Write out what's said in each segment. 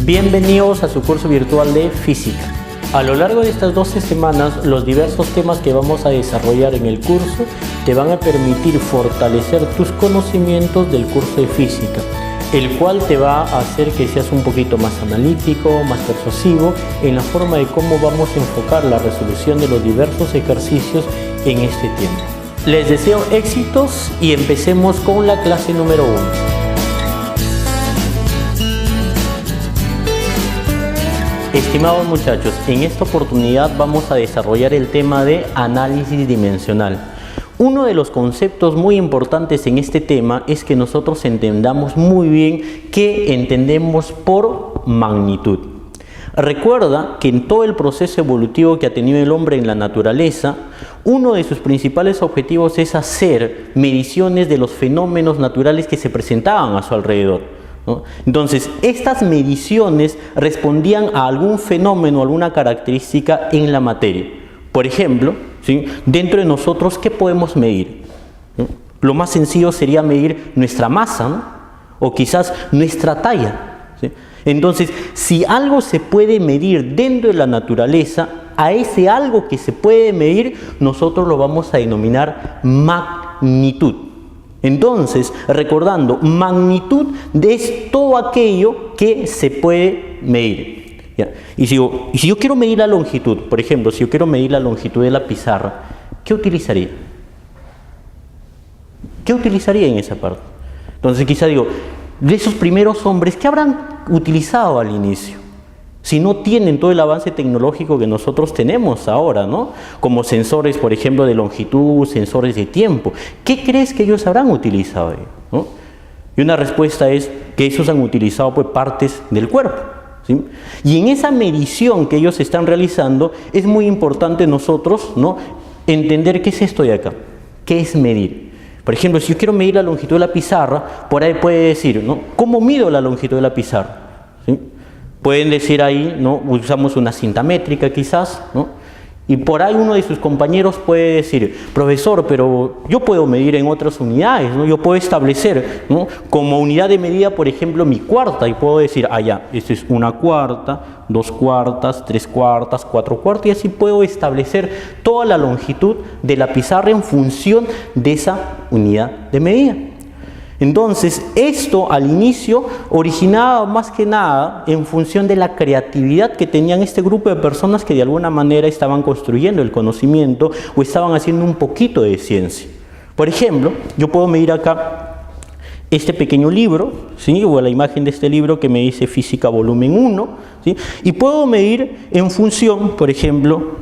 Bienvenidos a su curso virtual de física. A lo largo de estas 12 semanas, los diversos temas que vamos a desarrollar en el curso te van a permitir fortalecer tus conocimientos del curso de física, el cual te va a hacer que seas un poquito más analítico, más persuasivo en la forma de cómo vamos a enfocar la resolución de los diversos ejercicios en este tiempo. Les deseo éxitos y empecemos con la clase número 1. Estimados muchachos, en esta oportunidad vamos a desarrollar el tema de análisis dimensional. Uno de los conceptos muy importantes en este tema es que nosotros entendamos muy bien qué entendemos por magnitud. Recuerda que en todo el proceso evolutivo que ha tenido el hombre en la naturaleza, uno de sus principales objetivos es hacer mediciones de los fenómenos naturales que se presentaban a su alrededor, ¿no? Entonces, estas mediciones respondían a algún fenómeno, alguna característica en la materia. Por ejemplo, ¿sí?, dentro de nosotros, ¿qué podemos medir? ¿No? Lo más sencillo sería medir nuestra masa, ¿no? O quizás nuestra talla, ¿sí? Entonces, si algo se puede medir dentro de la naturaleza, a ese algo que se puede medir, nosotros lo vamos a denominar magnitud. Entonces, recordando, magnitud es todo aquello que se puede medir. ¿Ya? Y si yo quiero medir la longitud, por ejemplo, si yo quiero medir la longitud de la pizarra, ¿qué utilizaría? ¿Qué utilizaría en esa parte? Entonces quizá digo, de esos primeros hombres, ¿qué habrán utilizado al inicio? Si no tienen todo el avance tecnológico que nosotros tenemos ahora, ¿no? Como sensores, por ejemplo, de longitud, sensores de tiempo. ¿Qué crees que ellos habrán utilizado, ¿no? Y una respuesta es que ellos han utilizado, pues, partes del cuerpo, ¿sí? Y en esa medición que ellos están realizando, es muy importante nosotros, ¿no?, entender qué es esto de acá, qué es medir. Por ejemplo, si yo quiero medir la longitud de la pizarra, por ahí puede decir, ¿no?, ¿cómo mido la longitud de la pizarra? ¿Sí? Pueden decir ahí, ¿no?, usamos una cinta métrica quizás, ¿no? Y por ahí uno de sus compañeros puede decir, profesor, pero yo puedo medir en otras unidades, ¿no? Yo puedo establecer, ¿no?, como unidad de medida, por ejemplo, mi cuarta, y puedo decir, ya, esto es 1/4, 2/4, 3/4, 4/4, y así puedo establecer toda la longitud de la pizarra en función de esa unidad de medida. Entonces, esto al inicio originaba más que nada en función de la creatividad que tenían este grupo de personas que de alguna manera estaban construyendo el conocimiento o estaban haciendo un poquito de ciencia. Por ejemplo, yo puedo medir acá este pequeño libro, ¿sí?, o la imagen de este libro que me dice Física Volumen 1, ¿sí?, y puedo medir en función, por ejemplo,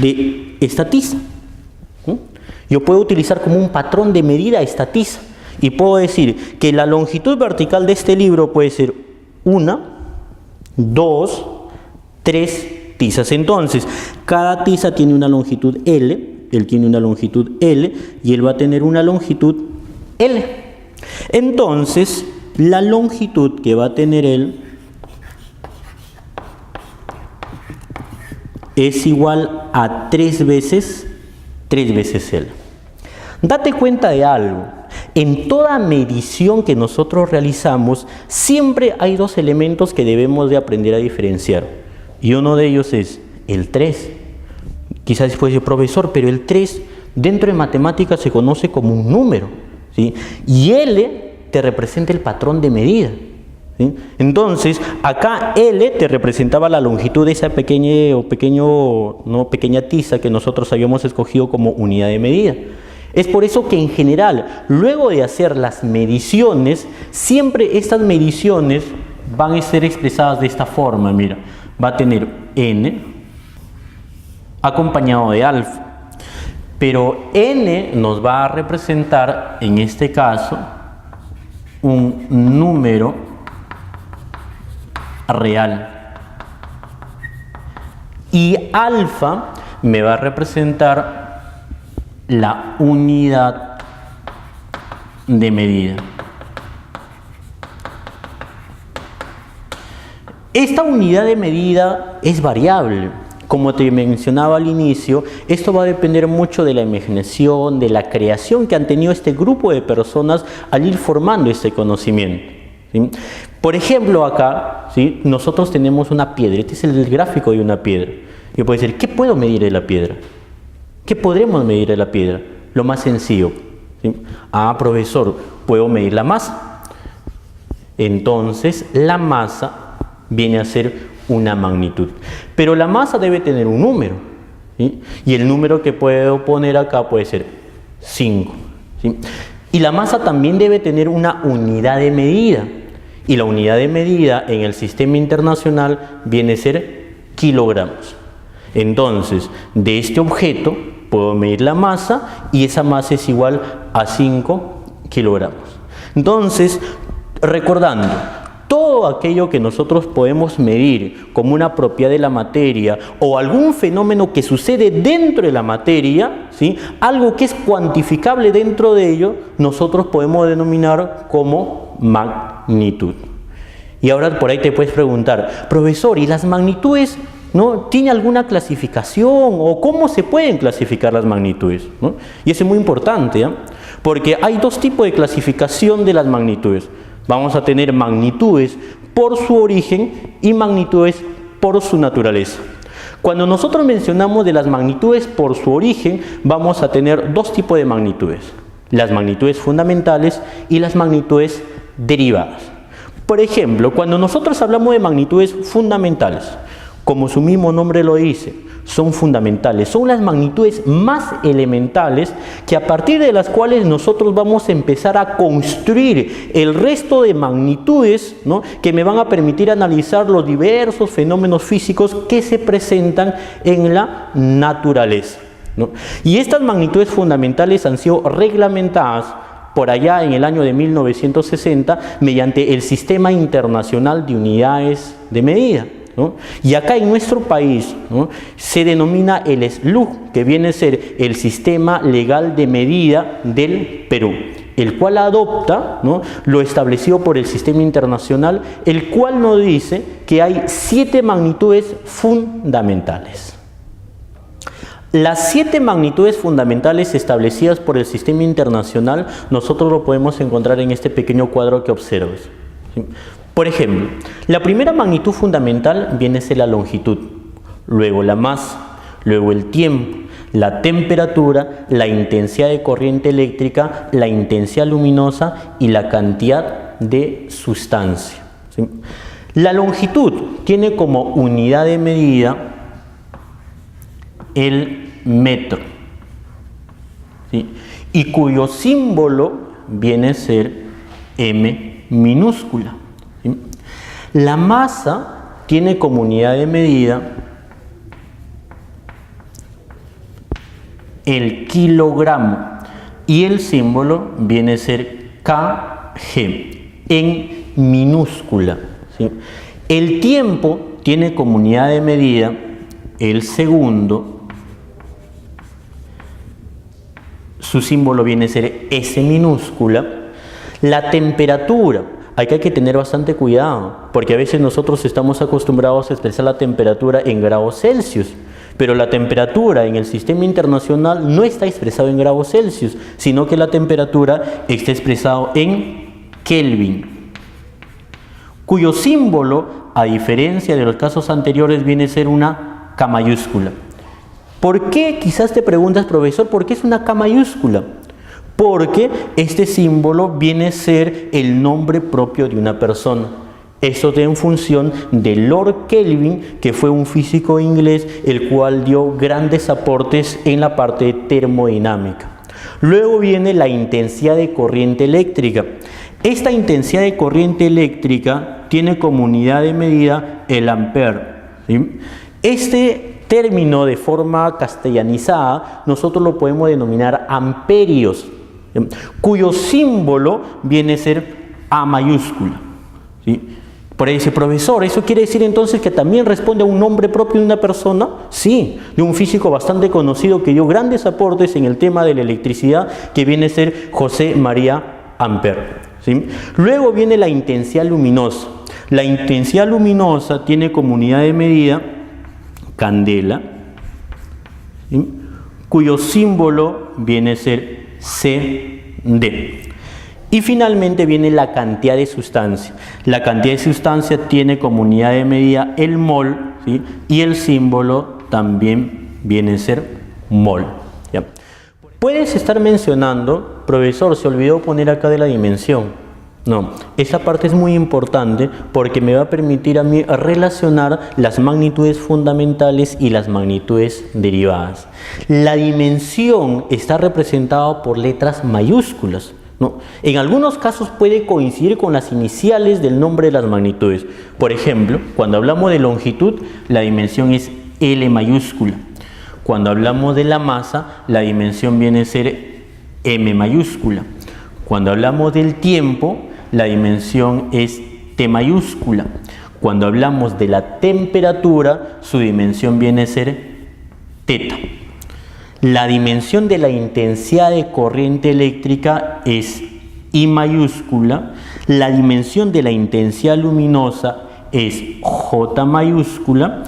de esta tiza, ¿sí? Yo puedo utilizar como un patrón de medida esta tiza. Y puedo decir que la longitud vertical de este libro puede ser 1, 2, 3 tizas. Entonces, cada tiza tiene una longitud L, él tiene una longitud L y él va a tener una longitud L. Entonces, la longitud que va a tener él es igual a 3 veces L. Date cuenta de algo. En toda medición que nosotros realizamos, siempre hay dos elementos que debemos de aprender a diferenciar. Y uno de ellos es el 3. Quizás después dice, profesor, pero el 3 dentro de matemáticas se conoce como un número, ¿sí? Y L te representa el patrón de medida, ¿sí? Entonces, acá L te representaba la longitud de esa pequeña tiza que nosotros habíamos escogido como unidad de medida. Es por eso que en general, luego de hacer las mediciones, siempre estas mediciones van a ser expresadas de esta forma. Mira, va a tener N acompañado de alfa. Pero N nos va a representar, en este caso, un número real. Y alfa me va a representar la unidad de medida. Esta unidad de medida es variable. Como te mencionaba al inicio, esto va a depender mucho de la imaginación, de la creación que han tenido este grupo de personas al ir formando este conocimiento, ¿sí? Por ejemplo, acá, ¿sí?, nosotros tenemos una piedra. Este es el gráfico de una piedra. Yo puedo decir, ¿qué puedo medir de la piedra? ¿Qué podremos medir de la piedra? Lo más sencillo, ¿sí? Ah, profesor, puedo medir la masa. Entonces, la masa viene a ser una magnitud. Pero la masa debe tener un número, ¿sí? Y el número que puedo poner acá puede ser 5. ¿Sí? Y la masa también debe tener una unidad de medida. Y la unidad de medida en el sistema internacional viene a ser kilogramos. Entonces, de este objeto puedo medir la masa y esa masa es igual a 5 kilogramos. Entonces, recordando, todo aquello que nosotros podemos medir como una propiedad de la materia o algún fenómeno que sucede dentro de la materia, ¿sí?, algo que es cuantificable dentro de ello, nosotros podemos denominar como magnitud. Y ahora por ahí te puedes preguntar, profesor, ¿y las magnitudes, no, tiene alguna clasificación o cómo se pueden clasificar las magnitudes? ¿No? Y eso es muy importante, ¿eh? Porque hay dos tipos de clasificación de las magnitudes. Vamos a tener magnitudes por su origen y magnitudes por su naturaleza. Cuando nosotros mencionamos de las magnitudes por su origen, vamos a tener dos tipos de magnitudes: las magnitudes fundamentales y las magnitudes derivadas. Por ejemplo, cuando nosotros hablamos de magnitudes fundamentales, como su mismo nombre lo dice, son fundamentales, son las magnitudes más elementales que a partir de las cuales nosotros vamos a empezar a construir el resto de magnitudes, ¿no?, que me van a permitir analizar los diversos fenómenos físicos que se presentan en la naturaleza, ¿no? Y estas magnitudes fundamentales han sido reglamentadas por allá en el año de 1960 mediante el Sistema Internacional de Unidades de Medida, ¿no? Y acá en nuestro país, ¿no?, se denomina el SLU, que viene a ser el Sistema Legal de Medida del Perú, el cual adopta, ¿no?, lo establecido por el Sistema Internacional, el cual nos dice que hay 7 magnitudes fundamentales. Las 7 magnitudes fundamentales establecidas por el Sistema Internacional, nosotros lo podemos encontrar en este pequeño cuadro que observas, ¿sí? Por ejemplo, la primera magnitud fundamental viene a ser la longitud, luego la masa, luego el tiempo, la temperatura, la intensidad de corriente eléctrica, la intensidad luminosa y la cantidad de sustancia, ¿sí? La longitud tiene como unidad de medida el metro, ¿sí?, y cuyo símbolo viene a ser m minúscula. ¿Sí? La masa tiene como unidad de medida el kilogramo y el símbolo viene a ser kg en minúscula, ¿sí? El tiempo tiene como unidad de medida el segundo, su símbolo viene a ser S minúscula. La temperatura, aquí hay que tener bastante cuidado, porque a veces nosotros estamos acostumbrados a expresar la temperatura en grados Celsius, pero la temperatura en el sistema internacional no está expresado en grados Celsius, sino que la temperatura está expresado en Kelvin, cuyo símbolo, a diferencia de los casos anteriores, viene a ser una K mayúscula. ¿Por qué? Quizás te preguntas, profesor, ¿por qué es una K mayúscula? Porque este símbolo viene a ser el nombre propio de una persona. Esto en función de Lord Kelvin, que fue un físico inglés, el cual dio grandes aportes en la parte de termodinámica. Luego viene la intensidad de corriente eléctrica. Esta intensidad de corriente eléctrica tiene como unidad de medida el ampere, ¿sí? Este término, de forma castellanizada, nosotros lo podemos denominar amperios, ¿sí?, cuyo símbolo viene a ser A mayúscula, ¿sí? Por ahí dice, profesor, ¿eso quiere decir entonces que también responde a un nombre propio de una persona? Sí, de un físico bastante conocido que dio grandes aportes en el tema de la electricidad, que viene a ser José María Ampère, ¿sí? Luego viene la intensidad luminosa. La intensidad luminosa tiene como unidad de medida candela, ¿sí?, cuyo símbolo viene a ser CD. Y finalmente viene la cantidad de sustancia. La cantidad de sustancia tiene como unidad de medida el mol, ¿sí? Y el símbolo también viene a ser mol. ¿Ya? Puedes estar mencionando, profesor, se olvidó poner acá de la dimensión. No, esa parte es muy importante porque me va a permitir a mí relacionar las magnitudes fundamentales y las magnitudes derivadas. La dimensión está representada por letras mayúsculas, ¿no? En algunos casos puede coincidir con las iniciales del nombre de las magnitudes. Por ejemplo, cuando hablamos de longitud, la dimensión es L mayúscula. Cuando hablamos de la masa, la dimensión viene a ser M mayúscula. Cuando hablamos del tiempo, la dimensión es T mayúscula. Cuando hablamos de la temperatura, su dimensión viene a ser teta. La dimensión de la intensidad de corriente eléctrica es I mayúscula. La dimensión de la intensidad luminosa es J mayúscula.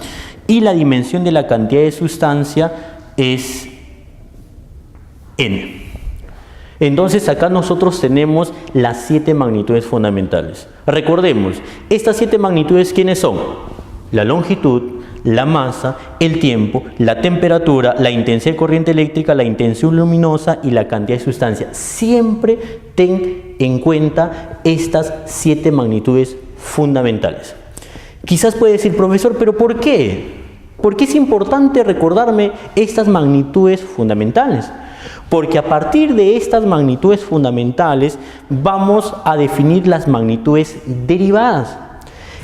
Y la dimensión de la cantidad de sustancia es N. Entonces acá nosotros tenemos las 7 magnitudes fundamentales. Recordemos, estas 7 magnitudes, ¿quiénes son? La longitud, la masa, el tiempo, la temperatura, la intensidad de corriente eléctrica, la intensidad luminosa y la cantidad de sustancia. Siempre ten en cuenta estas 7 magnitudes fundamentales. Quizás puede decir, profesor, ¿pero por qué? ¿Por qué es importante recordarme estas magnitudes fundamentales? Porque a partir de estas magnitudes fundamentales vamos a definir las magnitudes derivadas.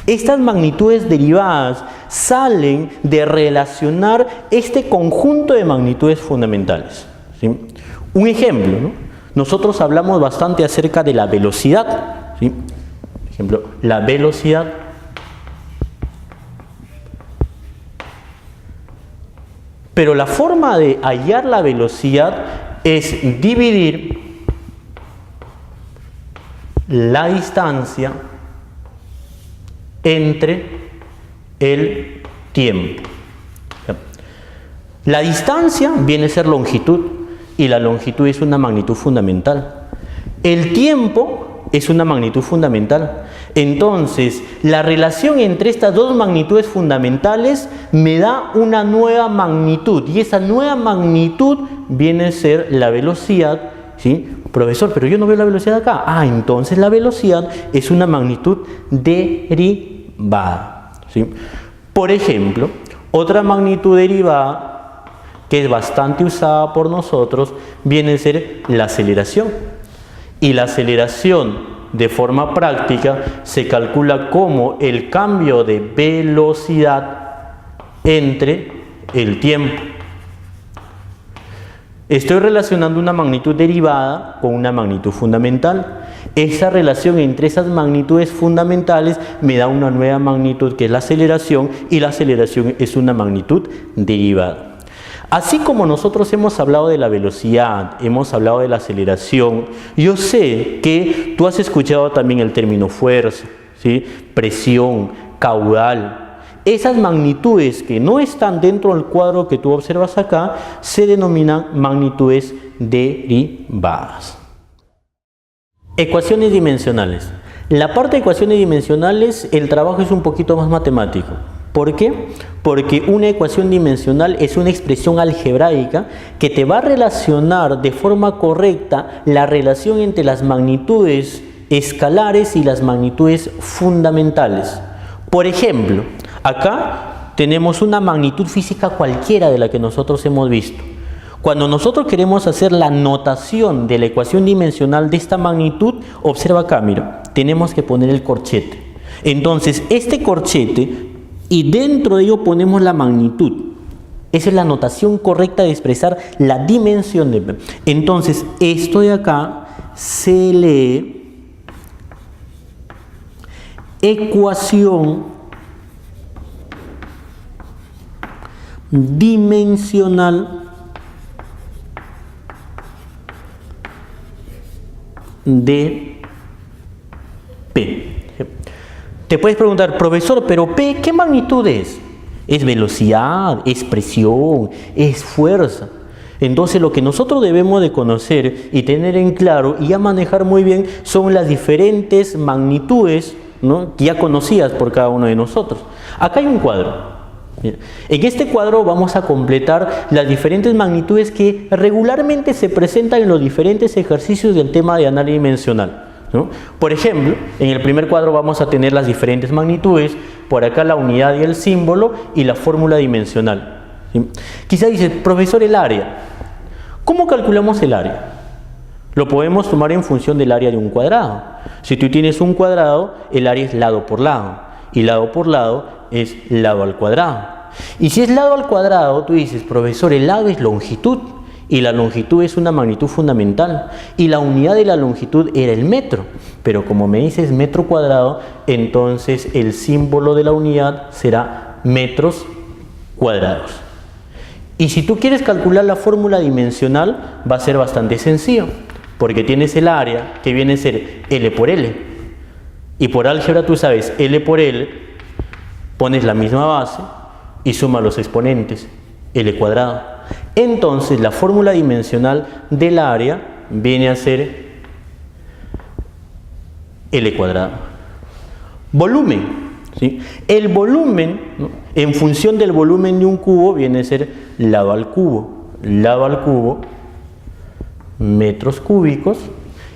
Estas magnitudes derivadas salen de relacionar este conjunto de magnitudes fundamentales, ¿sí? Un ejemplo, ¿no? Nosotros hablamos bastante acerca de la velocidad, ¿sí? Por ejemplo, la velocidad pero la forma de hallar la velocidad es dividir la distancia entre el tiempo. La distancia viene a ser longitud y la longitud es una magnitud fundamental. El tiempo es una magnitud fundamental. Entonces, la relación entre estas dos magnitudes fundamentales me da una nueva magnitud y esa nueva magnitud viene a ser la velocidad, ¿sí? Profesor, pero yo no veo la velocidad acá. Entonces la velocidad es una magnitud derivada, ¿sí? Por ejemplo, otra magnitud derivada que es bastante usada por nosotros viene a ser la aceleración. Y la aceleración de forma práctica se calcula como el cambio de velocidad entre el tiempo. Estoy relacionando una magnitud derivada con una magnitud fundamental. Esa relación entre esas magnitudes fundamentales me da una nueva magnitud que es la aceleración y la aceleración es una magnitud derivada. Así como nosotros hemos hablado de la velocidad, hemos hablado de la aceleración, yo sé que tú has escuchado también el término fuerza, ¿sí? Presión, caudal. Esas magnitudes que no están dentro del cuadro que tú observas acá se denominan magnitudes derivadas. Ecuaciones dimensionales. La parte de ecuaciones dimensionales, el trabajo es un poquito más matemático. ¿Por qué? Porque una ecuación dimensional es una expresión algebraica que te va a relacionar de forma correcta la relación entre las magnitudes escalares y las magnitudes fundamentales. Por ejemplo, acá tenemos una magnitud física cualquiera de la que nosotros hemos visto. Cuando nosotros queremos hacer la notación de la ecuación dimensional de esta magnitud, observa acá, mira, tenemos que poner el corchete. Entonces, este corchete, y dentro de ello ponemos la magnitud. Esa es la notación correcta de expresar la dimensión de P. Entonces, esto de acá se lee ecuación dimensional de P. Te puedes preguntar, profesor, pero P, ¿qué magnitud es? ¿Es velocidad? ¿Es presión? ¿Es fuerza? Entonces lo que nosotros debemos de conocer y tener en claro y ya manejar muy bien son las diferentes magnitudes, ¿no?, que ya conocidas por cada uno de nosotros. Acá hay un cuadro. En este cuadro vamos a completar las diferentes magnitudes que regularmente se presentan en los diferentes ejercicios del tema de análisis dimensional, ¿no? Por ejemplo, en el primer cuadro vamos a tener las diferentes magnitudes, por acá la unidad y el símbolo y la fórmula dimensional, ¿sí? Quizá dice, profesor, el área. ¿Cómo calculamos el área? Lo podemos tomar en función del área de un cuadrado. Si tú tienes un cuadrado, el área es lado por lado, y lado por lado es lado al cuadrado. Y si es lado al cuadrado, tú dices, profesor, el lado es longitud, y la longitud es una magnitud fundamental, y la unidad de la longitud era el metro, pero como me dices metro cuadrado, entonces el símbolo de la unidad será metros cuadrados. Y si tú quieres calcular la fórmula dimensional, va a ser bastante sencillo, porque tienes el área que viene a ser L por L, y por álgebra tú sabes, L por L, pones la misma base y suma los exponentes, L cuadrado. Entonces la fórmula dimensional del área viene a ser L cuadrado. Volumen, ¿sí? El volumen, ¿no?, en función del volumen de un cubo viene a ser lado al cubo, metros cúbicos,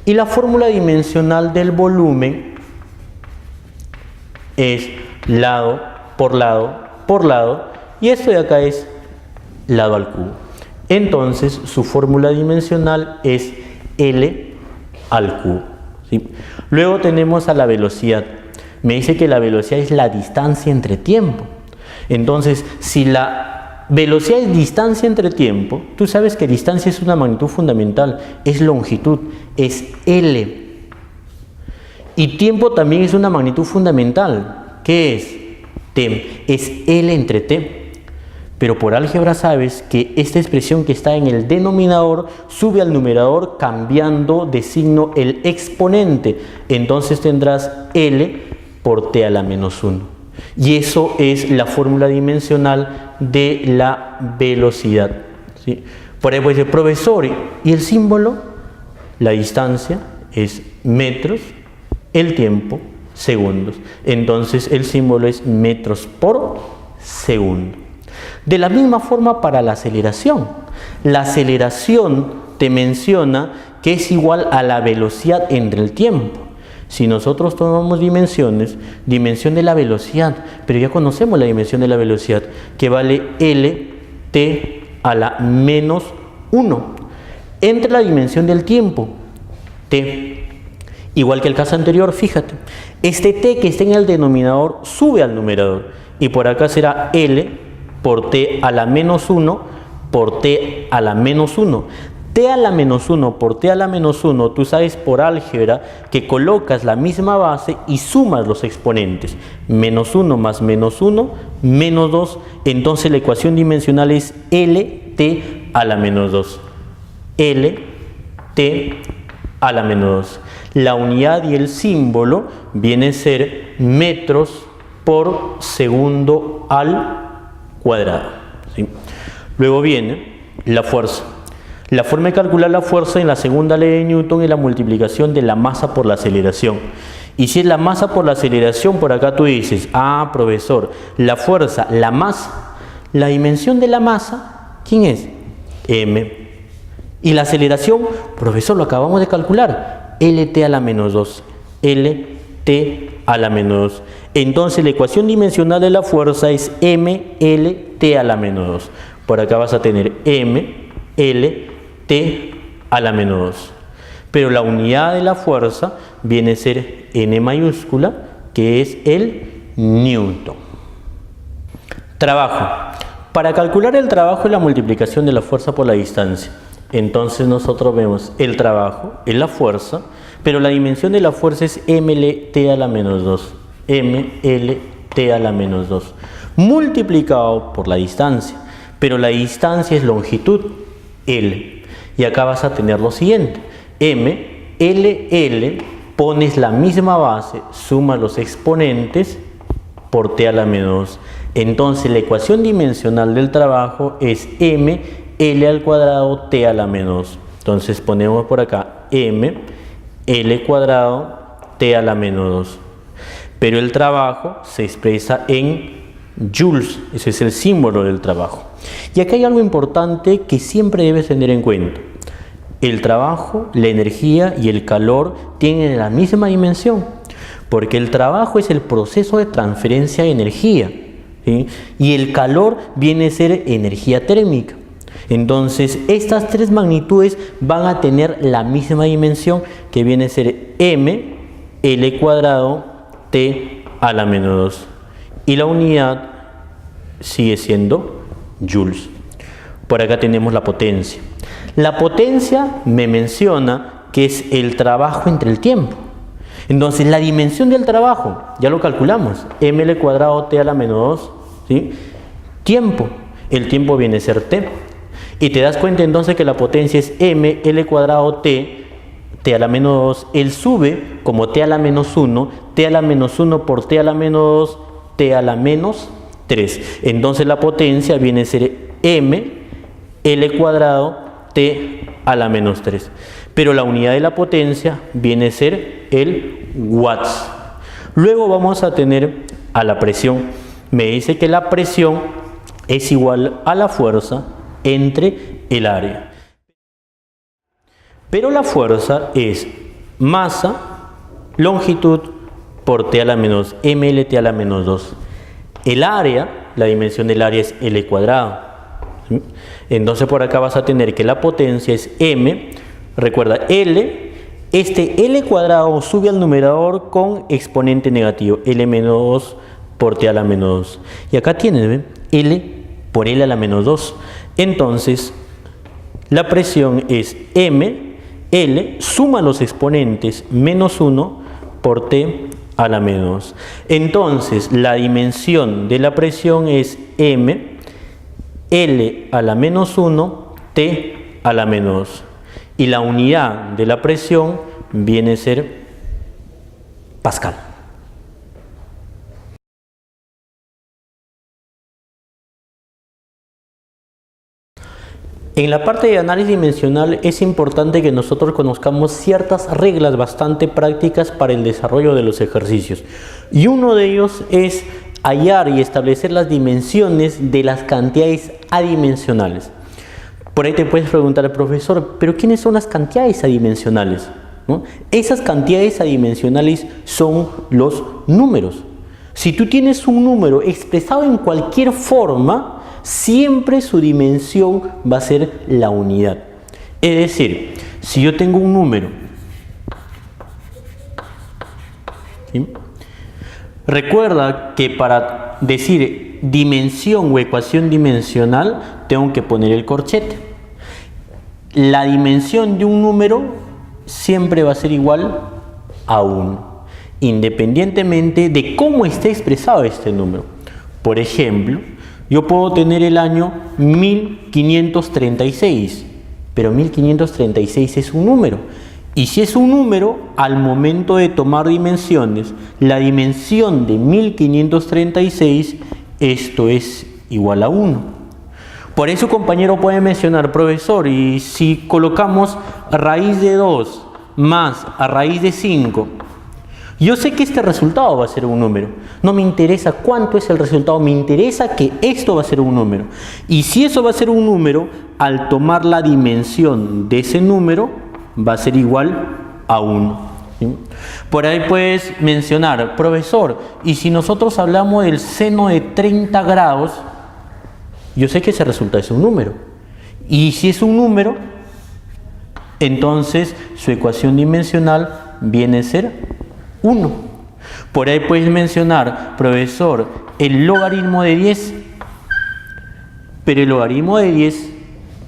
y la fórmula dimensional del volumen es lado por lado, y esto de acá es lado al cubo. Entonces su fórmula dimensional es L al cubo, ¿sí? Luego tenemos a la velocidad. Me dice que la velocidad es la distancia entre tiempo. Entonces, si la velocidad es distancia entre tiempo, tú sabes que distancia es una magnitud fundamental, es longitud, es L. Y tiempo también es una magnitud fundamental. ¿Qué es? T. Es L entre T. Pero por álgebra sabes que esta expresión que está en el denominador sube al numerador cambiando de signo el exponente. Entonces tendrás L por T a la menos 1. Y eso es la fórmula dimensional de la velocidad, ¿sí? Por ejemplo, dice, profesor, ¿y el símbolo? La distancia es metros, el tiempo, segundos. Entonces el símbolo es metros por segundo. De la misma forma para la aceleración. La aceleración te menciona que es igual a la velocidad entre el tiempo. Si nosotros tomamos dimensiones, dimensión de la velocidad, pero ya conocemos la dimensión de la velocidad, que vale Lt a la menos 1. Entre la dimensión del tiempo, T. Igual que el caso anterior, fíjate, este T que está en el denominador sube al numerador, y por acá será L por T a la menos 1 por T a la menos 1. T a la menos 1 por T a la menos 1, tú sabes por álgebra que colocas la misma base y sumas los exponentes. Menos 1 más menos 1, menos 2. Entonces la ecuación dimensional es LT a la menos 2. LT a la menos 2. La unidad y el símbolo viene a ser metros por segundo al cuadrado, ¿sí? Luego viene la fuerza. La forma de calcular la fuerza en la segunda ley de Newton es la multiplicación de la masa por la aceleración. Y si es la masa por la aceleración, por acá tú dices, ah, profesor, la fuerza, la masa, la dimensión de la masa, ¿quién es? M. Y la aceleración, profesor, lo acabamos de calcular, LT a la menos 2. LT a la menos 2. Entonces la ecuación dimensional de la fuerza es MLT a la menos 2. Por acá vas a tener MLT a la menos 2. Pero la unidad de la fuerza viene a ser N mayúscula, que es el Newton. Trabajo. Para calcular el trabajo es la multiplicación de la fuerza por la distancia. Entonces nosotros vemos el trabajo, es la fuerza, pero la dimensión de la fuerza es MLT a la menos 2. MLT a la menos 2. Multiplicado por la distancia. Pero la distancia es longitud, L. Y acá vas a tener lo siguiente. MLL, pones la misma base, suma los exponentes por T a la menos 2. Entonces la ecuación dimensional del trabajo es MLT L al cuadrado T a la menos 2. Entonces ponemos por acá M, L cuadrado T a la menos 2. Pero el trabajo se expresa en joules, ese es el símbolo del trabajo. Y acá hay algo importante que siempre debes tener en cuenta. El trabajo, la energía y el calor tienen la misma dimensión, porque el trabajo es el proceso de transferencia de energía, ¿sí? Y el calor viene a ser energía térmica. Entonces estas tres magnitudes van a tener la misma dimensión, que viene a ser M, L cuadrado, T a la menos 2. Y la unidad sigue siendo joules. Por acá tenemos la potencia. La potencia me menciona que es el trabajo entre el tiempo. Entonces la dimensión del trabajo, ya lo calculamos, ml cuadrado T a la menos 2, ¿sí? Tiempo, el tiempo viene a ser T. Y te das cuenta entonces que la potencia es ml cuadrado T a la menos 2, él sube como T a la menos 1, T a la menos 1 por T a la menos 2, T a la menos 3. Entonces la potencia viene a ser M, L cuadrado, T a la menos 3. Pero la unidad de la potencia viene a ser el watts. Luego vamos a tener a la presión. Me dice que la presión es igual a la fuerza entre el área. Pero la fuerza es masa, longitud por T a la menos mlt a la menos 2. El área, la dimensión del área es L cuadrado. ¿Sí? Entonces por acá vas a tener que la potencia es M. Recuerda, L, este L cuadrado sube al numerador con exponente negativo. L menos 2 por T a la menos 2. Y acá tienes, ¿ven? L por L a la menos 2. Entonces la presión es M, L, suma los exponentes menos 1 por T a la menos 2. Entonces la dimensión de la presión es M, L a la menos 1, T a la menos 2. Y la unidad de la presión viene a ser Pascal. En la parte de análisis dimensional es importante que nosotros conozcamos ciertas reglas bastante prácticas para el desarrollo de los ejercicios. Y uno de ellos es hallar y establecer las dimensiones de las cantidades adimensionales. Por ahí te puedes preguntar, profesor, ¿pero quiénes son las cantidades adimensionales? ¿No? Esas cantidades adimensionales son los números. Si tú tienes un número expresado en cualquier forma, siempre su dimensión va a ser la unidad. Es decir, si yo tengo un número, ¿sí? Recuerda que para decir dimensión o ecuación dimensional tengo que poner el corchete. La dimensión de un número siempre va a ser igual a 1, independientemente de cómo esté expresado este número. Por ejemplo, yo puedo tener el año 1536, pero 1536 es un número. Y si es un número, al momento de tomar dimensiones, la dimensión de 1536, esto es igual a 1. Por eso, compañero puede mencionar, profesor, y si colocamos raíz de 2 más a raíz de 5, yo sé que este resultado va a ser un número. No me interesa cuánto es el resultado, me interesa que esto va a ser un número. Y si eso va a ser un número, al tomar la dimensión de ese número, va a ser igual a 1. ¿Sí? Por ahí puedes mencionar, profesor, y si nosotros hablamos del seno de 30 grados, yo sé que ese resultado es un número. Y si es un número, entonces su ecuación dimensional viene a ser 1. Por ahí puedes mencionar, profesor, el logaritmo de 10, pero el logaritmo de 10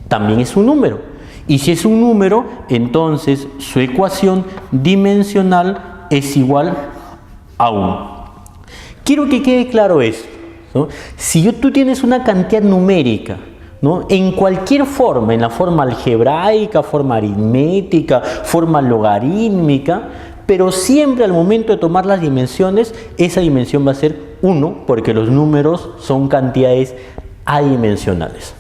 también es un número. Y si es un número, entonces su ecuación dimensional es igual a 1. Quiero que quede claro esto, ¿no? Si tú tienes una cantidad numérica, ¿no? En cualquier forma, en la forma algebraica, forma aritmética, forma logarítmica, pero siempre al momento de tomar las dimensiones, esa dimensión va a ser 1, porque los números son cantidades adimensionales.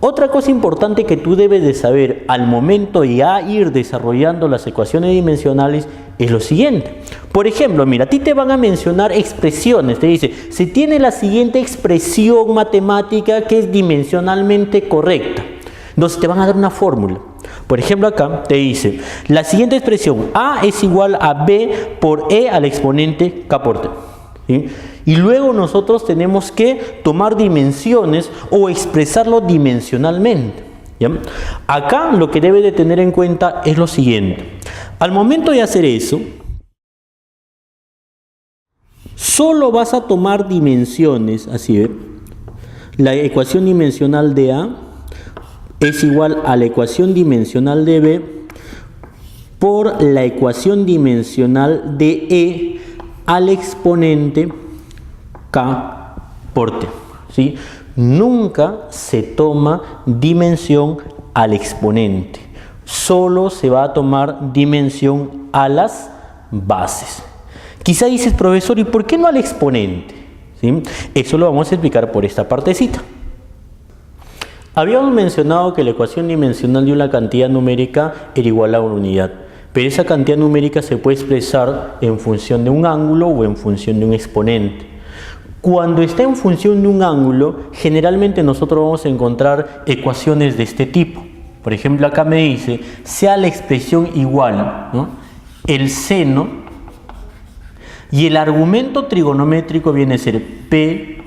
Otra cosa importante que tú debes de saber al momento de ya ir desarrollando las ecuaciones dimensionales es lo siguiente. Por ejemplo, mira, a ti te van a mencionar expresiones. Te dice, se tiene la siguiente expresión matemática que es dimensionalmente correcta. Entonces te van a dar una fórmula. Por ejemplo, acá te dice, la siguiente expresión, A es igual a B por E al exponente K por T. ¿Sí? Y luego nosotros tenemos que tomar dimensiones o expresarlo dimensionalmente. ¿Ya? Acá lo que debe de tener en cuenta es lo siguiente. Al momento de hacer eso, solo vas a tomar dimensiones, así ve. La ecuación dimensional de A es igual a la ecuación dimensional de B por la ecuación dimensional de E al exponente K por T. ¿Sí? Nunca se toma dimensión al exponente, solo se va a tomar dimensión a las bases. Quizá dices, profesor, ¿y por qué no al exponente? ¿Sí? Eso lo vamos a explicar por esta partecita. Habíamos mencionado que la ecuación dimensional de una cantidad numérica era igual a una unidad, pero esa cantidad numérica se puede expresar en función de un ángulo o en función de un exponente. Cuando está en función de un ángulo, generalmente nosotros vamos a encontrar ecuaciones de este tipo. Por ejemplo, acá me dice, sea la expresión igual, ¿no? El seno, y el argumento trigonométrico viene a ser P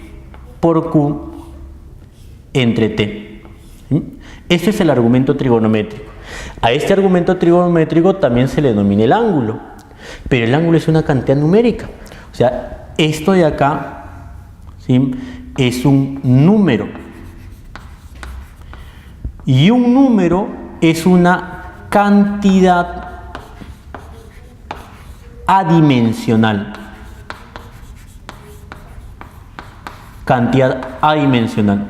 por Q entre T. Este es el argumento trigonométrico. A este argumento trigonométrico también se le denomina el ángulo, pero el ángulo es una cantidad numérica. O sea, esto de acá, ¿sí?, es un número. Y un número es una cantidad adimensional. Cantidad adimensional.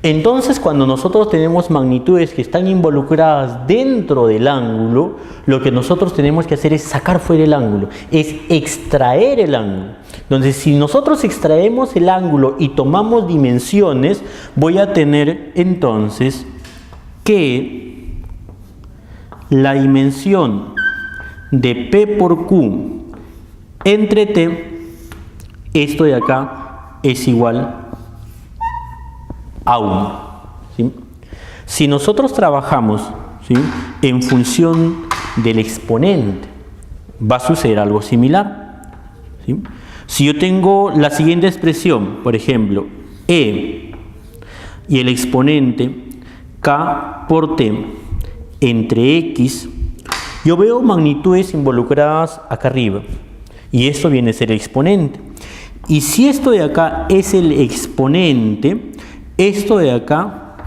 Entonces, cuando nosotros tenemos magnitudes que están involucradas dentro del ángulo, lo que nosotros tenemos que hacer es sacar fuera el ángulo, es extraer el ángulo. Entonces, si nosotros extraemos el ángulo y tomamos dimensiones, voy a tener entonces que la dimensión de P por Q entre T, esto de acá, es igual a 1. ¿Sí? Si nosotros trabajamos, ¿sí?, en función del exponente, va a suceder algo similar. ¿Sí? Si yo tengo la siguiente expresión, por ejemplo, E y el exponente K por T entre X, yo veo magnitudes involucradas acá arriba, y esto viene a ser el exponente. Y si esto de acá es el exponente, esto de acá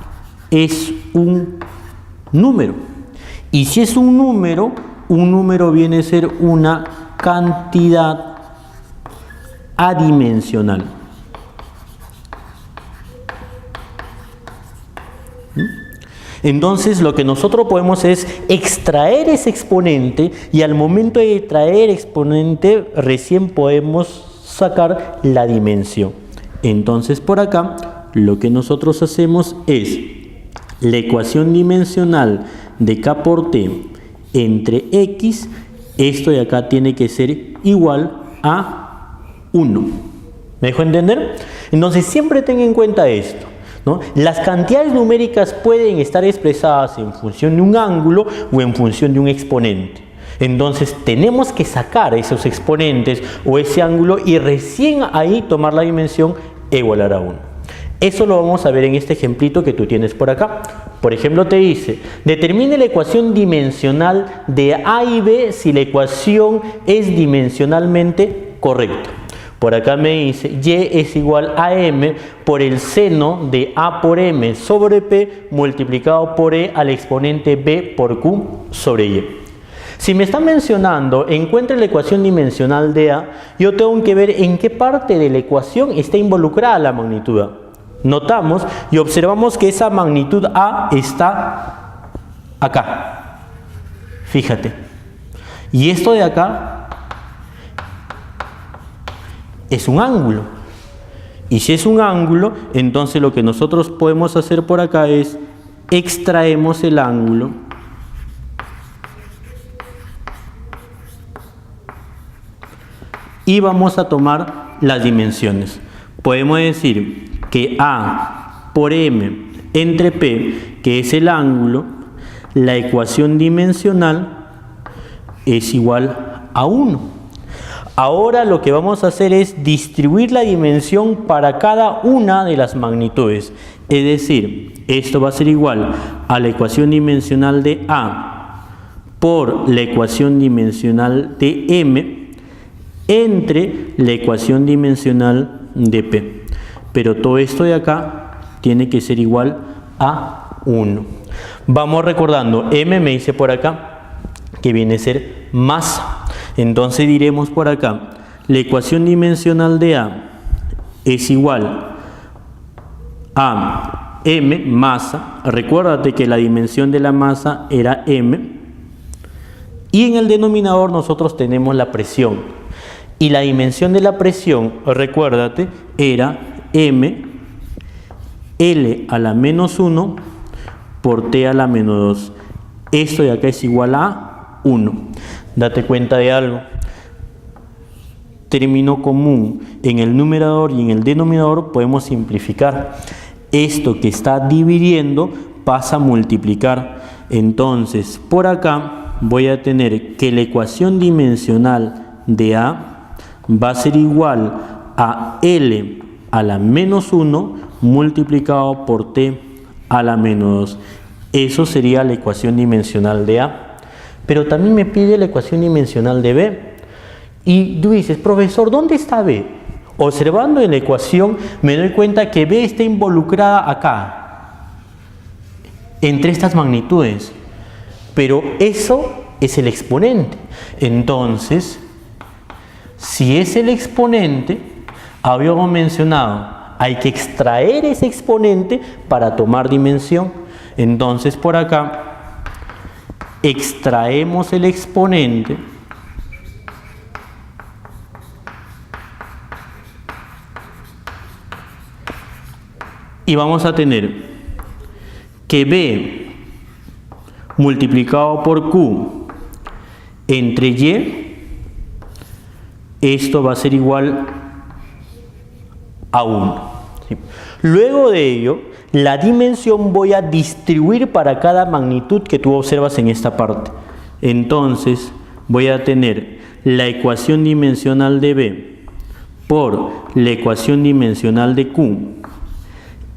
es un número. Y si es un número viene a ser una cantidad adimensional. Entonces lo que nosotros podemos es extraer ese exponente, y al momento de extraer exponente recién podemos sacar la dimensión. Entonces por acá lo que nosotros hacemos es la ecuación dimensional de K por T entre X, esto de acá tiene que ser igual a 1. ¿Me dejo entender? Entonces siempre ten en cuenta esto, ¿no? Las cantidades numéricas pueden estar expresadas en función de un ángulo o en función de un exponente. Entonces tenemos que sacar esos exponentes o ese ángulo y recién ahí tomar la dimensión e igualar a 1. Eso lo vamos a ver en este ejemplito que tú tienes por acá. Por ejemplo, te dice, determine la ecuación dimensional de A y B si la ecuación es dimensionalmente correcta. Por acá me dice, Y es igual a M por el seno de A por M sobre P multiplicado por E al exponente B por Q sobre Y. Si me está mencionando, encuentre la ecuación dimensional de A, yo tengo que ver en qué parte de la ecuación está involucrada la magnitud A. Notamos y observamos que esa magnitud A está acá. Fíjate. Y esto de acá es un ángulo. Y si es un ángulo, entonces lo que nosotros podemos hacer por acá es extraemos el ángulo y vamos a tomar las dimensiones. Podemos decir que A por M entre P, que es el ángulo, la ecuación dimensional es igual a 1. Ahora lo que vamos a hacer es distribuir la dimensión para cada una de las magnitudes. Es decir, esto va a ser igual a la ecuación dimensional de A por la ecuación dimensional de M entre la ecuación dimensional de P. Pero todo esto de acá tiene que ser igual a 1. Vamos recordando, M me dice por acá que viene a ser masa. Entonces diremos por acá, la ecuación dimensional de A es igual a M, masa. Recuérdate que la dimensión de la masa era M. Y en el denominador nosotros tenemos la presión. Y la dimensión de la presión, recuérdate, era M, L a la menos 1 por T a la menos 2. Esto de acá es igual a 1. Date cuenta de algo. Término común en el numerador y en el denominador podemos simplificar. Esto que está dividiendo pasa a multiplicar. Entonces, por acá voy a tener que la ecuación dimensional de A va a ser igual a L a la menos 1 multiplicado por T a la menos 2. Eso sería la ecuación dimensional de A. Pero también me pide la ecuación dimensional de B. Y tú dices, profesor, ¿dónde está B? Observando en la ecuación me doy cuenta que B está involucrada acá, entre estas magnitudes. Pero eso es el exponente. Entonces, si es el exponente, habíamos mencionado, hay que extraer ese exponente para tomar dimensión. Entonces, por acá extraemos el exponente y vamos a tener que B multiplicado por Q entre Y, esto va a ser igual a 1. ¿Sí? Luego de ello, la dimensión voy a distribuir para cada magnitud que tú observas en esta parte. Entonces voy a tener la ecuación dimensional de B por la ecuación dimensional de Q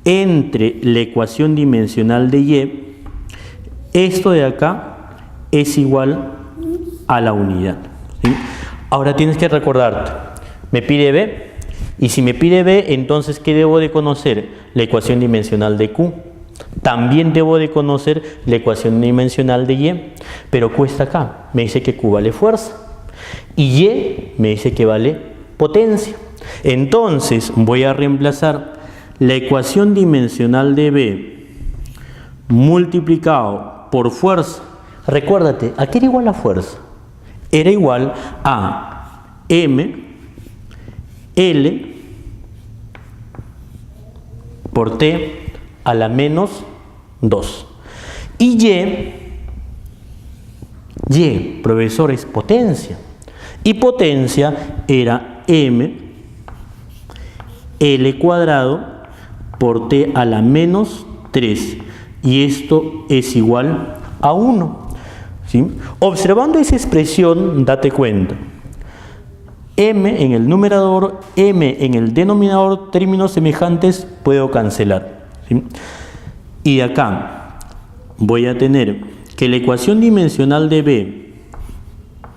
entre la ecuación dimensional de Y. Esto de acá es igual a la unidad. ¿Sí? Ahora tienes que recordarte, me pide B. Y si me pide B, entonces ¿qué debo de conocer? La ecuación dimensional de Q. También debo de conocer la ecuación dimensional de Y. Pero Q está acá. Me dice que Q vale fuerza. Y Y me dice que vale potencia. Entonces voy a reemplazar la ecuación dimensional de B multiplicado por fuerza. Recuérdate, ¿a qué era igual la fuerza? Era igual a M L por T a la menos 2. Y Y, profesor, es potencia. Y potencia era M L cuadrado por T a la menos 3. Y esto es igual a 1. ¿Sí? Observando esa expresión, date cuenta. M en el numerador, M en el denominador, términos semejantes puedo cancelar. ¿Sí? Y acá voy a tener que la ecuación dimensional de B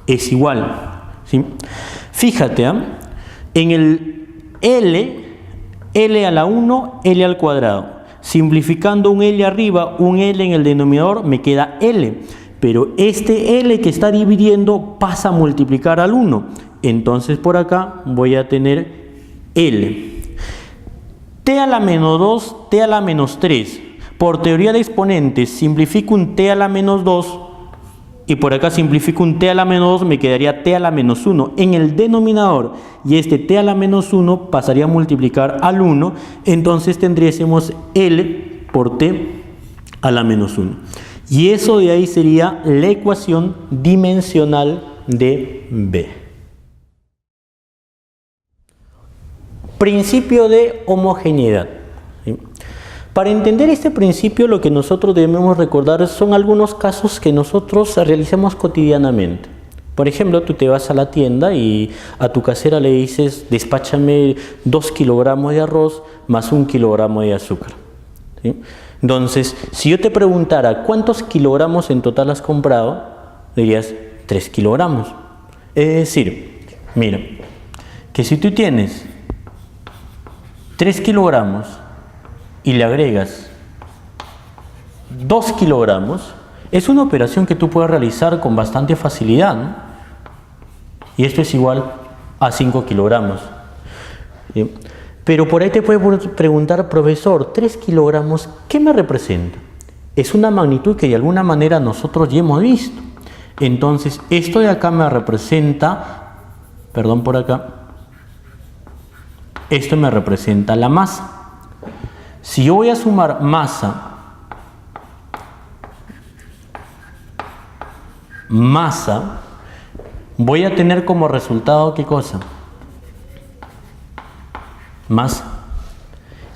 es igual. ¿Sí? Fíjate, en el L a la 1, L al cuadrado. Simplificando un L arriba, un L en el denominador, me queda L. Pero este L que está dividiendo pasa a multiplicar al 1. Entonces por acá voy a tener L. T a la menos 2, T a la menos 3. Por teoría de exponentes, simplifico un T a la menos 2 Y por acá simplifico un t a la menos 2, me quedaría t a la menos 1 en el denominador. Y este t a la menos 1 pasaría a multiplicar al 1. Entonces tendríamos L por t a la menos 1. Y eso de ahí sería la ecuación dimensional de B. Principio de homogeneidad. ¿Sí? Para entender este principio, lo que nosotros debemos recordar son algunos casos que nosotros realizamos cotidianamente. Por ejemplo, tú te vas a la tienda y a tu casera le dices, despáchame 2 kilogramos de arroz más 1 kilogramo de azúcar. ¿Sí? Entonces, si yo te preguntara cuántos kilogramos en total has comprado, dirías 3 kilogramos. Es decir, mira, que si tú tienes 3 kilogramos y le agregas 2 kilogramos, es una operación que tú puedes realizar con bastante facilidad, ¿no? Y esto es igual a 5 kilogramos. ¿Sí? Pero por ahí te puedes preguntar, profesor, 3 kilogramos, ¿qué me representa? Es una magnitud que de alguna manera nosotros ya hemos visto. Entonces, esto de acá me representa, perdón por acá, esto me representa la masa. Si yo voy a sumar masa, voy a tener como resultado, ¿qué cosa? Masa.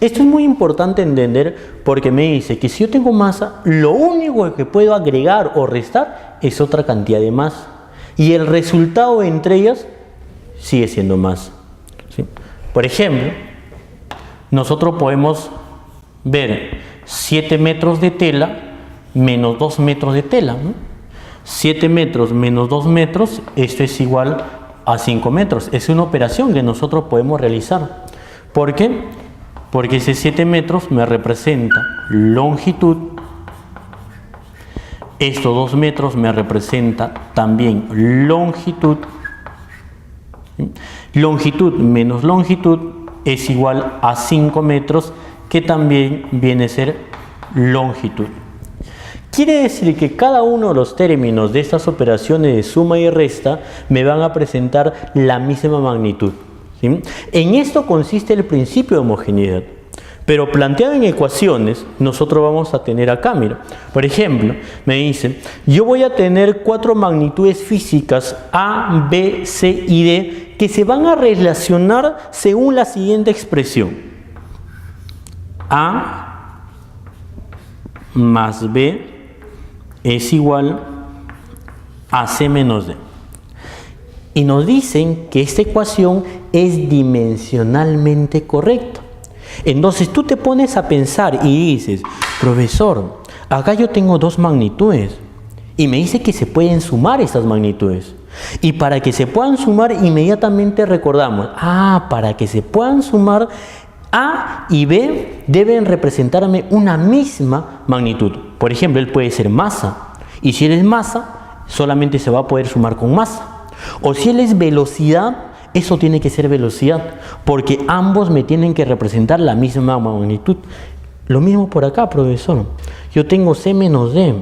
Esto es muy importante entender porque me dice que si yo tengo masa, lo único que puedo agregar o restar es otra cantidad de masa. Y el resultado entre ellas sigue siendo masa. ¿Sí? Por ejemplo, nosotros podemos ver 7 metros de tela menos 2 metros de tela, ¿no? 7 metros menos 2 metros, esto es igual a 5 metros. Es una operación que nosotros podemos realizar. ¿Por qué? Porque ese 7 metros me representa longitud. Estos 2 metros me representa también longitud. ¿Sí? Longitud menos longitud es igual a 5 metros, que también viene a ser longitud. Quiere decir que cada uno de los términos de estas operaciones de suma y resta me van a presentar la misma magnitud. ¿Sí? En esto consiste el principio de homogeneidad. Pero planteado en ecuaciones, nosotros vamos a tener acá, mira, por ejemplo, me dicen, yo voy a tener 4 magnitudes físicas A, B, C y D que se van a relacionar según la siguiente expresión. A más B es igual a C menos D. Y nos dicen que esta ecuación es dimensionalmente correcta. Entonces tú te pones a pensar y dices, profesor, acá yo tengo 2 magnitudes y me dice que se pueden sumar estas magnitudes. Y para que se puedan sumar inmediatamente recordamos, para que se puedan sumar, A y B deben representarme una misma magnitud. Por ejemplo, él puede ser masa, y si él es masa, solamente se va a poder sumar con masa. O si él es velocidad, eso tiene que ser velocidad, porque ambos me tienen que representar la misma magnitud. Lo mismo por acá, profesor. Yo tengo C menos D,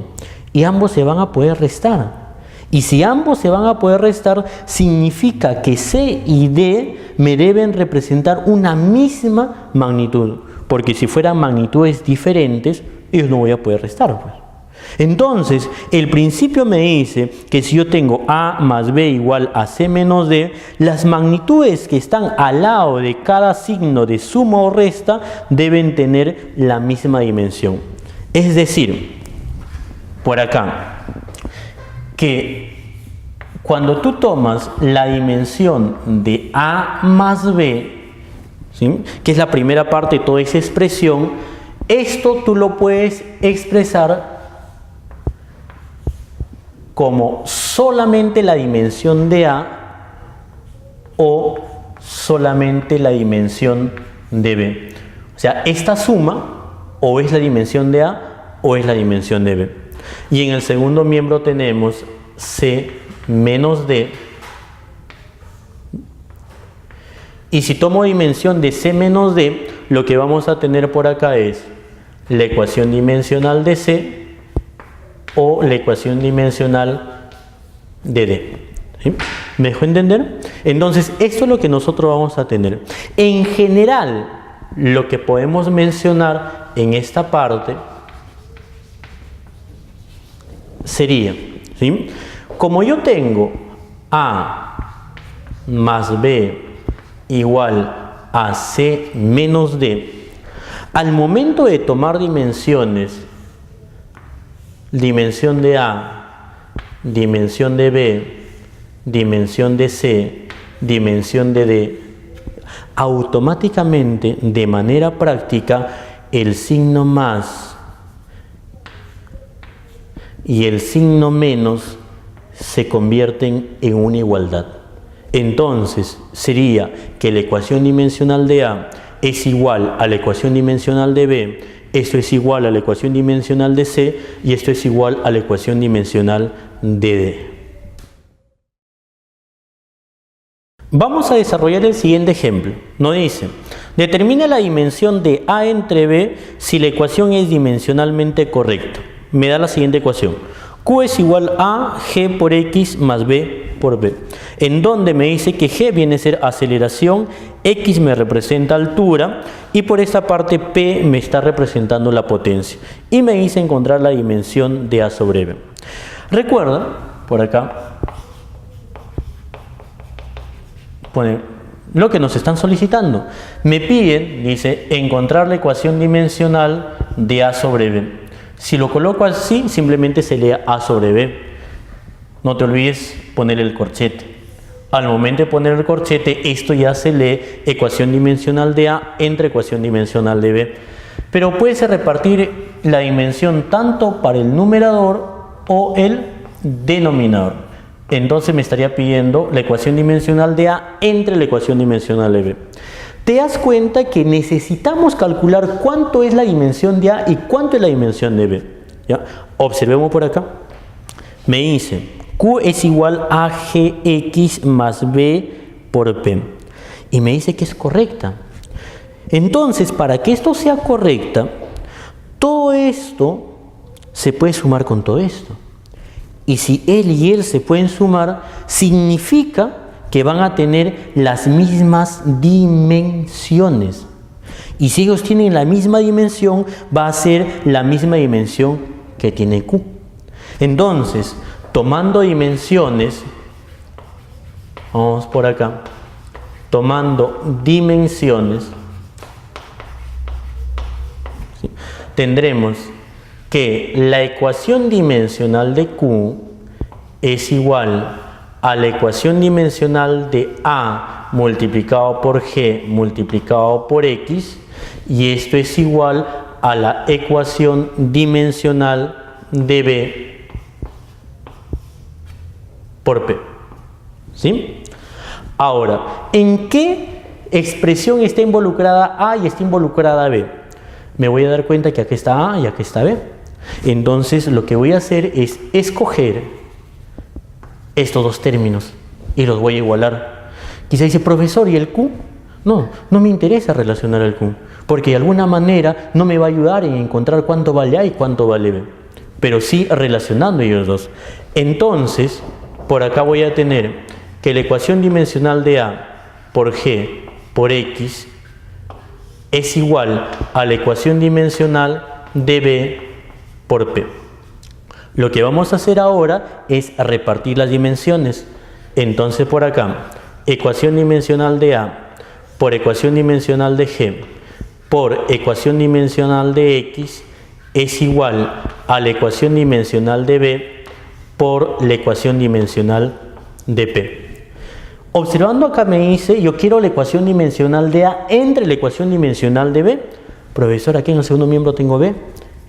y ambos se van a poder restar. Y si ambos se van a poder restar, significa que C y D me deben representar una misma magnitud. Porque si fueran magnitudes diferentes, yo no voy a poder restar, pues. Entonces, el principio me dice que si yo tengo A más B igual a C menos D, las magnitudes que están al lado de cada signo de suma o resta deben tener la misma dimensión. Es decir, por acá, que cuando tú tomas la dimensión de A más B, ¿sí?, que es la primera parte de toda esa expresión, esto tú lo puedes expresar como solamente la dimensión de A o solamente la dimensión de B. O sea, esta suma o es la dimensión de A o es la dimensión de B. Y en el segundo miembro tenemos C menos D. Y si tomo dimensión de C menos D, lo que vamos a tener por acá es la ecuación dimensional de C o la ecuación dimensional de D. ¿Sí? ¿Me dejó entender? Entonces, esto es lo que nosotros vamos a tener. En general, lo que podemos mencionar en esta parte sería, ¿sí? Como yo tengo A más B igual a C menos D, al momento de tomar dimensiones, dimensión de A, dimensión de B, dimensión de C, dimensión de D, automáticamente, de manera práctica, el signo más y el signo menos se convierten en una igualdad. Entonces, sería que la ecuación dimensional de A es igual a la ecuación dimensional de B, esto es igual a la ecuación dimensional de C y esto es igual a la ecuación dimensional de D. Vamos a desarrollar el siguiente ejemplo. Nos dice, determina la dimensión de A entre B si la ecuación es dimensionalmente correcta. Me da la siguiente ecuación. Q es igual a G por X más B por B. En donde me dice que G viene a ser aceleración, X me representa altura y por esta parte P me está representando la potencia. Y me dice encontrar la dimensión de A sobre B. Recuerda, por acá, pone lo que nos están solicitando. Me piden, dice, encontrar la ecuación dimensional de A sobre B. Si lo coloco así, simplemente se lee A sobre B. No te olvides poner el corchete. Al momento de poner el corchete, esto ya se lee ecuación dimensional de A entre ecuación dimensional de B. Pero puedes repartir la dimensión tanto para el numerador o el denominador. Entonces me estaría pidiendo la ecuación dimensional de A entre la ecuación dimensional de B. Te das cuenta que necesitamos calcular cuánto es la dimensión de A y cuánto es la dimensión de B. ¿Ya? Observemos por acá. Me dice, Q es igual a Gx más B por P. Y me dice que es correcta. Entonces, para que esto sea correcta, todo esto se puede sumar con todo esto. Y si él y él se pueden sumar, significa que van a tener las mismas dimensiones. Y si ellos tienen la misma dimensión, va a ser la misma dimensión que tiene Q. Entonces, tomando dimensiones, vamos por acá, tomando dimensiones, ¿sí? Tendremos que la ecuación dimensional de Q es igual a la ecuación dimensional de A multiplicado por G multiplicado por X, y esto es igual a la ecuación dimensional de B por P. ¿Sí? Ahora, ¿en qué expresión está involucrada A y está involucrada B? Me voy a dar cuenta que aquí está A y aquí está B. Entonces lo que voy a hacer es escoger estos dos términos y los voy a igualar. Quizá dice, profesor, ¿y el Q? No me interesa relacionar el Q, porque de alguna manera no me va a ayudar en encontrar cuánto vale A y cuánto vale B, pero sí relacionando ellos dos. Entonces, por acá voy a tener que la ecuación dimensional de A por G por X es igual a la ecuación dimensional de B por P. Lo que vamos a hacer ahora es repartir las dimensiones. Entonces por acá, ecuación dimensional de A por ecuación dimensional de G por ecuación dimensional de X es igual a la ecuación dimensional de B por la ecuación dimensional de P. Observando acá me dice, yo quiero la ecuación dimensional de A entre la ecuación dimensional de B. Profesor, aquí en el segundo miembro tengo B.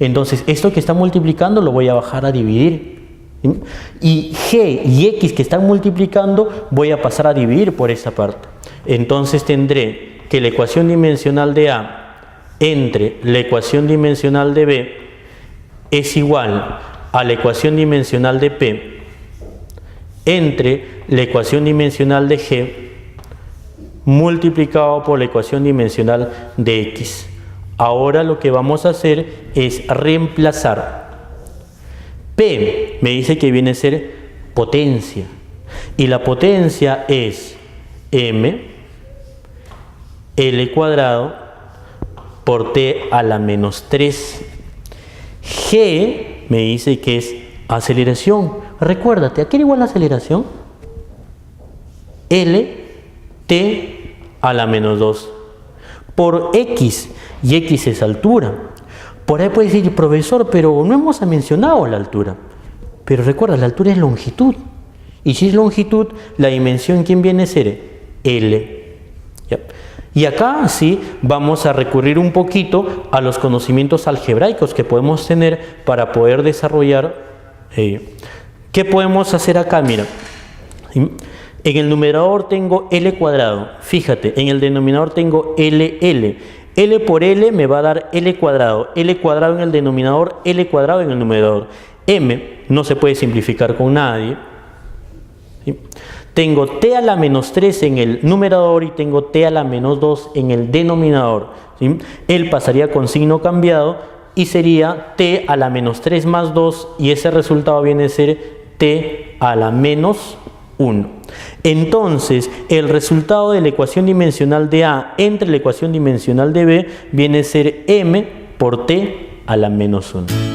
Entonces, esto que está multiplicando lo voy a bajar a dividir. ¿Sí? Y G y X que están multiplicando voy a pasar a dividir por esa parte. Entonces tendré que la ecuación dimensional de A entre la ecuación dimensional de B es igual a la ecuación dimensional de P entre la ecuación dimensional de G multiplicado por la ecuación dimensional de X. Ahora lo que vamos a hacer es reemplazar. P me dice que viene a ser potencia. Y la potencia es m L cuadrado por t a la menos 3. G me dice que es aceleración. Recuérdate, ¿a qué era igual la aceleración? L t a la menos 2 por x, y x es altura. Por ahí puede decir, profesor, pero no hemos mencionado la altura. Pero recuerda, la altura es longitud. Y si es longitud, la dimensión, ¿quién viene a ser? L. ¿Ya? Y acá sí vamos a recurrir un poquito a los conocimientos algebraicos que podemos tener para poder desarrollar. ¿Qué podemos hacer acá? Mira, en el numerador tengo L cuadrado. Fíjate, en el denominador tengo LL. L por L me va a dar L cuadrado. L cuadrado en el denominador, L cuadrado en el numerador. M no se puede simplificar con nadie. ¿Sí? Tengo t a la menos 3 en el numerador y tengo t a la menos 2 en el denominador. ¿Sí? Él pasaría con signo cambiado y sería t a la menos 3 más 2, y ese resultado viene a ser t a la menos 1. Entonces, el resultado de la ecuación dimensional de A entre la ecuación dimensional de B viene a ser m por t a la menos 1.